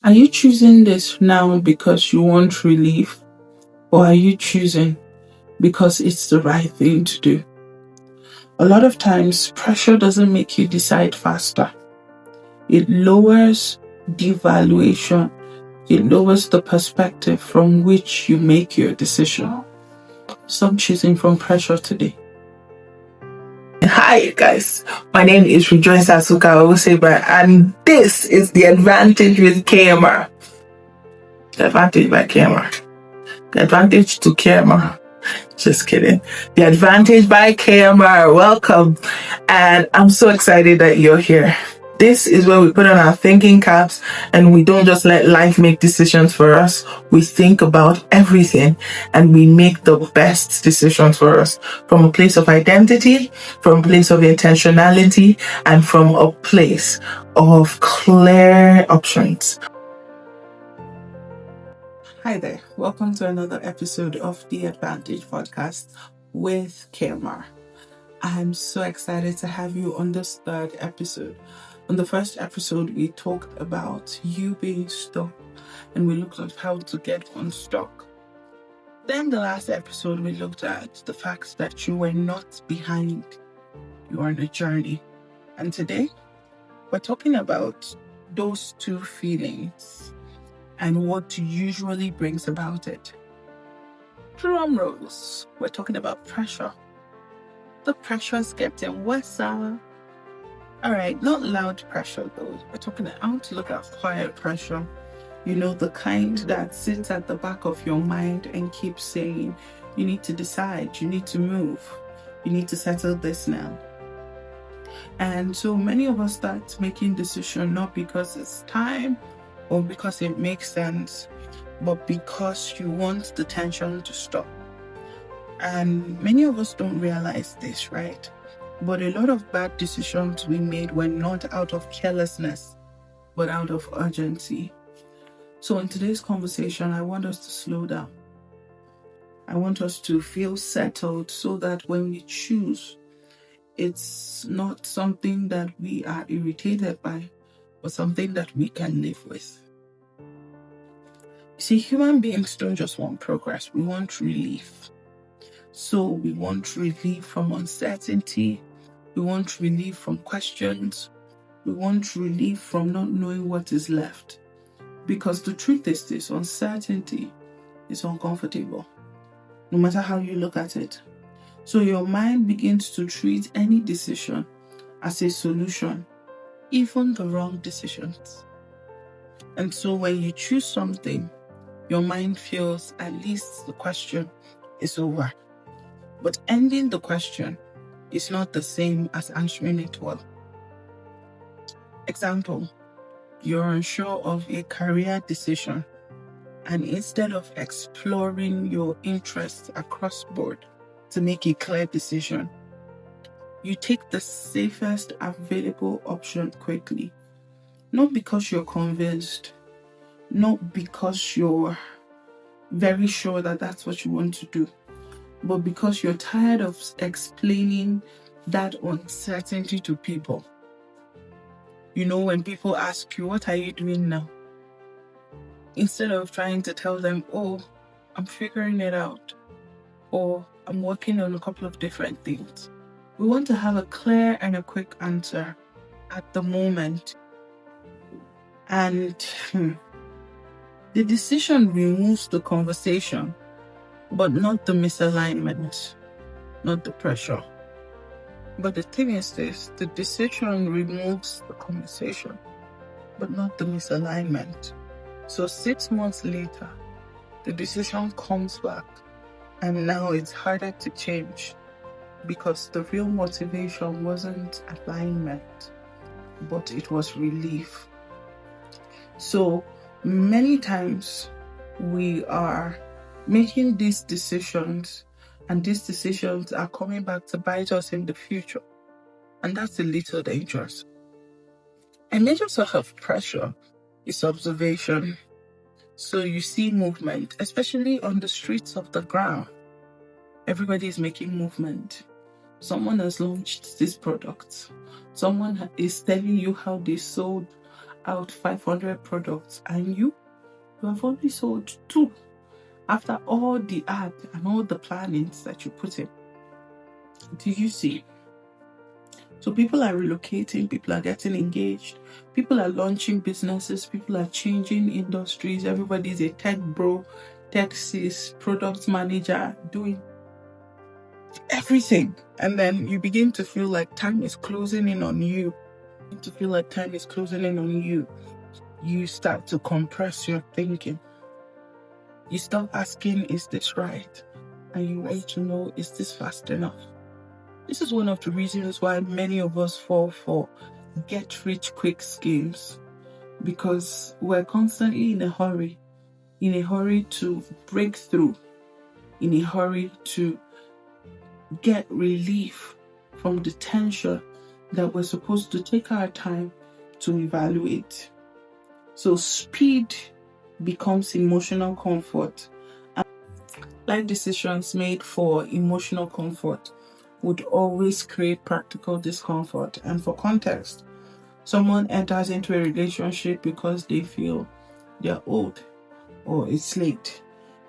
Are you choosing this now because you want relief, or are you choosing because it's the right thing to do? A lot of times, pressure doesn't make you decide faster. It lowers the valuation. It lowers the perspective from which you make your decision. Stop choosing from pressure today. Hi guys, my name is Rejoice Asuka Oseba, and this is The Advantage with KMR. The Advantage by KMR. The Advantage to KMR. Just kidding. The Advantage by KMR. Welcome. And I'm so excited that you're here. This is where we put on our thinking caps and we don't just let life make decisions for us. We think about everything and we make the best decisions for us from a place of identity, from a place of intentionality, and from a place of clear options. Hi there. Welcome to another episode of The Advantage podcast with KMR. I'm so excited to have you on this third episode. On the first episode, we talked about you being stuck and we looked at how to get unstuck. Then the last episode, we looked at the fact that you were not behind. You are on a journey. And today, we're talking about those two feelings and what usually brings about it. Drum rolls. We're talking about pressure. The pressure's getting worse. Alright, not loud pressure though. I want to look at quiet pressure. You know, the kind that sits at the back of your mind and keeps saying, you need to decide, you need to move, you need to settle this now. And so many of us start making decisions not because it's time or because it makes sense, but because you want the tension to stop. And many of us don't realize this, right? But a lot of bad decisions we made were not out of carelessness, but out of urgency. So in today's conversation, I want us to slow down. I want us to feel settled so that when we choose, it's not something that we are irritated by, but something that we can live with. See, human beings don't just want progress, we want relief. So we want relief from uncertainty, we want relief from questions, we want relief from not knowing what is left. Because the truth is this, uncertainty is uncomfortable, no matter how you look at it. So your mind begins to treat any decision as a solution, even the wrong decisions. And so when you choose something, your mind feels at least the question is over. But ending the question is not the same as answering it well. Example, you're unsure of a career decision, and instead of exploring your interests across board to make a clear decision, you take the safest available option quickly. Not because you're convinced, not because you're very sure that that's what you want to do, but because you're tired of explaining that uncertainty to people. You know, when people ask you, what are you doing now? Instead of trying to tell them, oh, I'm figuring it out, or I'm working on a couple of different things. We want to have a clear and a quick answer at the moment. And the decision removes the conversation, but not the misalignment, not the pressure. But the thing is this, the decision removes the conversation, but not the misalignment. So 6 months later, the decision comes back, and now it's harder to change because the real motivation wasn't alignment, but it was relief. So many times we are making these decisions, and these decisions are coming back to bite us in the future. And that's a little dangerous. A major source of pressure is observation. So you see movement, especially on the streets of the ground. Everybody is making movement. Someone has launched this product. Someone is telling you how they sold out 500 products and you have only sold 2 after all the ad and all the plannings that you put in. Do you see? So people are relocating, people are getting engaged, people are launching businesses, people are changing industries. Everybody's a tech bro, tech sis, product manager, doing everything. And then you begin to feel like time is closing in on you. You start to compress your thinking. You start asking, is this right? And you want to know, is this fast enough? This is one of the reasons why many of us fall for get-rich-quick schemes, because we're constantly in a hurry to break through, in a hurry to get relief from the tension that we're supposed to take our time to evaluate. So speed becomes emotional comfort. And life decisions made for emotional comfort would always create practical discomfort. And for context, someone enters into a relationship because they feel they're old or it's late.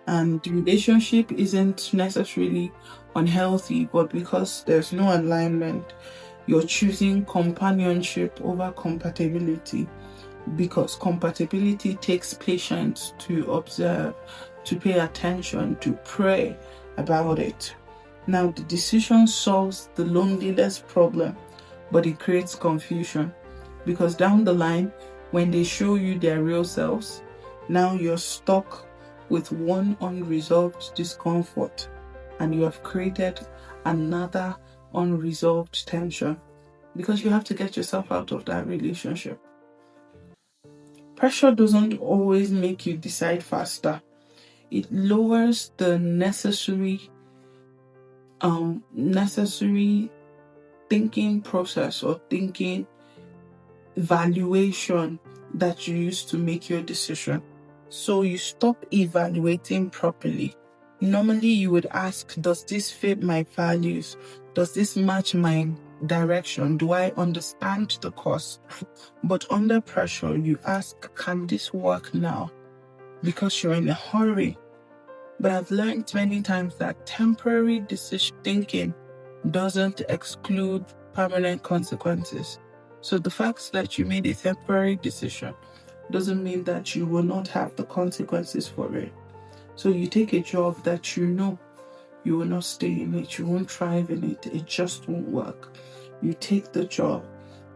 And the relationship isn't necessarily unhealthy, but because there's no alignment, you're choosing companionship over compatibility, because compatibility takes patience to observe, to pay attention, to pray about it. Now, the decision solves the loneliness problem, but it creates confusion, because down the line, when they show you their real selves, now you're stuck with one unresolved discomfort, and you have created another unresolved tension, because you have to get yourself out of that relationship. Pressure doesn't always make you decide faster. It lowers the necessary thinking process or thinking valuation that you use to make your decision. So you stop evaluating properly. Normally you would ask, does this fit my values? Does this match my direction? Do I understand the cost? But under pressure, you ask, can this work now? Because you're in a hurry. But I've learned many times that temporary decision thinking doesn't exclude permanent consequences. So the fact that you made a temporary decision doesn't mean that you will not have the consequences for it. So you take a job that you know you will not stay in it, you won't thrive in it, it just won't work. You take the job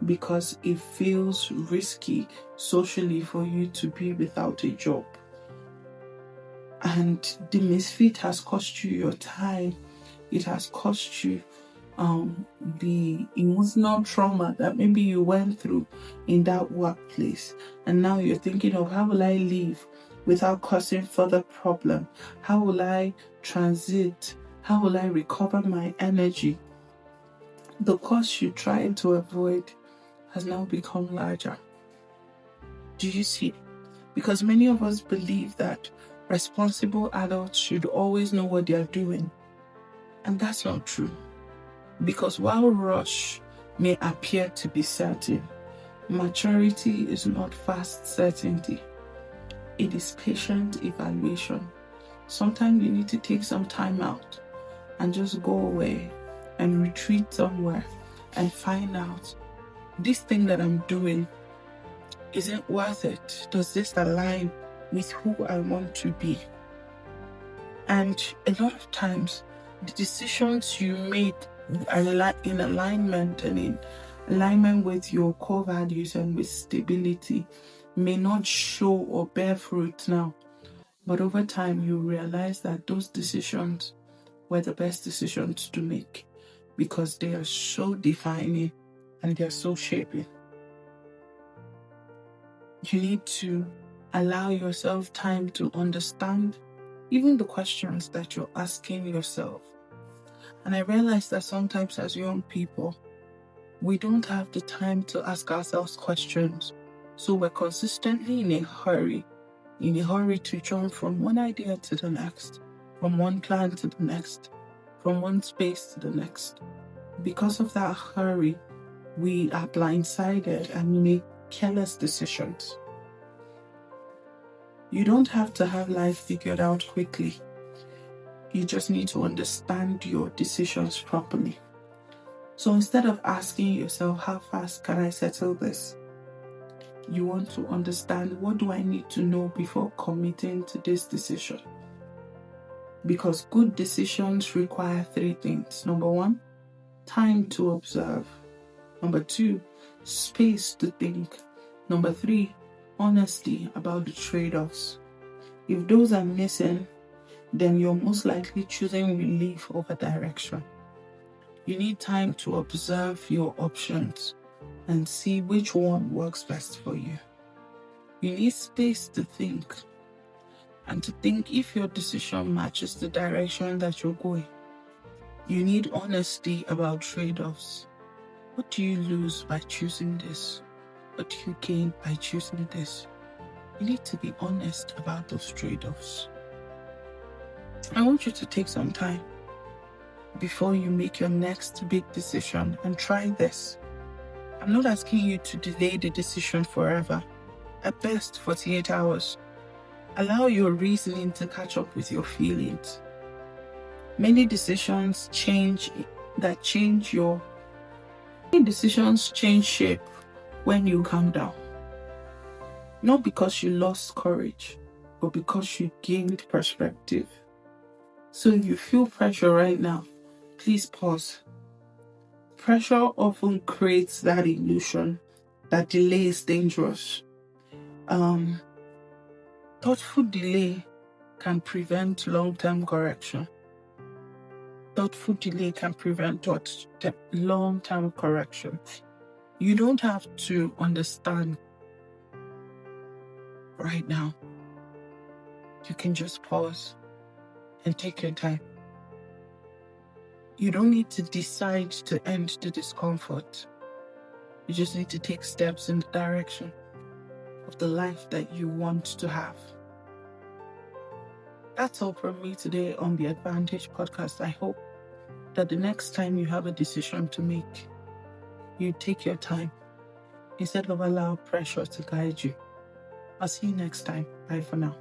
because it feels risky socially for you to be without a job. And the misfit has cost you your time. It has cost you the emotional trauma that maybe you went through in that workplace. And now you're thinking of, how will I leave without causing further problem? How will I transit? How will I recover my energy? The cost you tried to avoid has now become larger. Do you see? Because many of us believe that responsible adults should always know what they are doing. And that's not true. Because while rush may appear to be certain, maturity is not fast certainty. It is patient evaluation. Sometimes you need to take some time out and just go away and retreat somewhere and find out, this thing that I'm doing, is it worth it? Does this align with who I want to be? And a lot of times, the decisions you made are in alignment and in alignment with your core values and with stability may not show or bear fruit now. But over time, you realize that those decisions were the best decisions to make, because they are so defining and they are so shaping. You need to allow yourself time to understand even the questions that you're asking yourself. And I realize that sometimes as young people, we don't have the time to ask ourselves questions. So we're consistently in a hurry to jump from one idea to the next, from one plan to the next, from one space to the next. Because of that hurry, we are blindsided and we careless decisions. You don't have to have life figured out quickly. You just need to understand your decisions properly. So instead of asking yourself, how fast can I settle this? You want to understand, what do I need to know before committing to this decision? Because good decisions require 3 things. Number 1, time to observe. Number 2, space to think. Number 3, honesty about the trade-offs. If those are missing, then you're most likely choosing relief over direction. You need time to observe your options and see which one works best for you. You need space to think, and to think if your decision matches the direction that you're going. You need honesty about trade-offs. What do you lose by choosing this? What do you gain by choosing this? You need to be honest about those trade-offs. I want you to take some time before you make your next big decision and try this. I'm not asking you to delay the decision forever. At best, 48 hours. Allow your reasoning to catch up with your feelings. Many decisions change shape when you calm down. Not because you lost courage, but because you gained perspective. So if you feel pressure right now, please pause. Pressure often creates that illusion that delay is dangerous. Thoughtful delay can prevent long-term correction. Thoughtful delay can prevent long-term correction. You don't have to understand right now. You can just pause and take your time. You don't need to decide to end the discomfort. You just need to take steps in the direction of the life that you want to have. That's all from me today on the Advantage Podcast. I hope that the next time you have a decision to make, you take your time instead of allow pressure to guide you. I'll see you next time. Bye for now.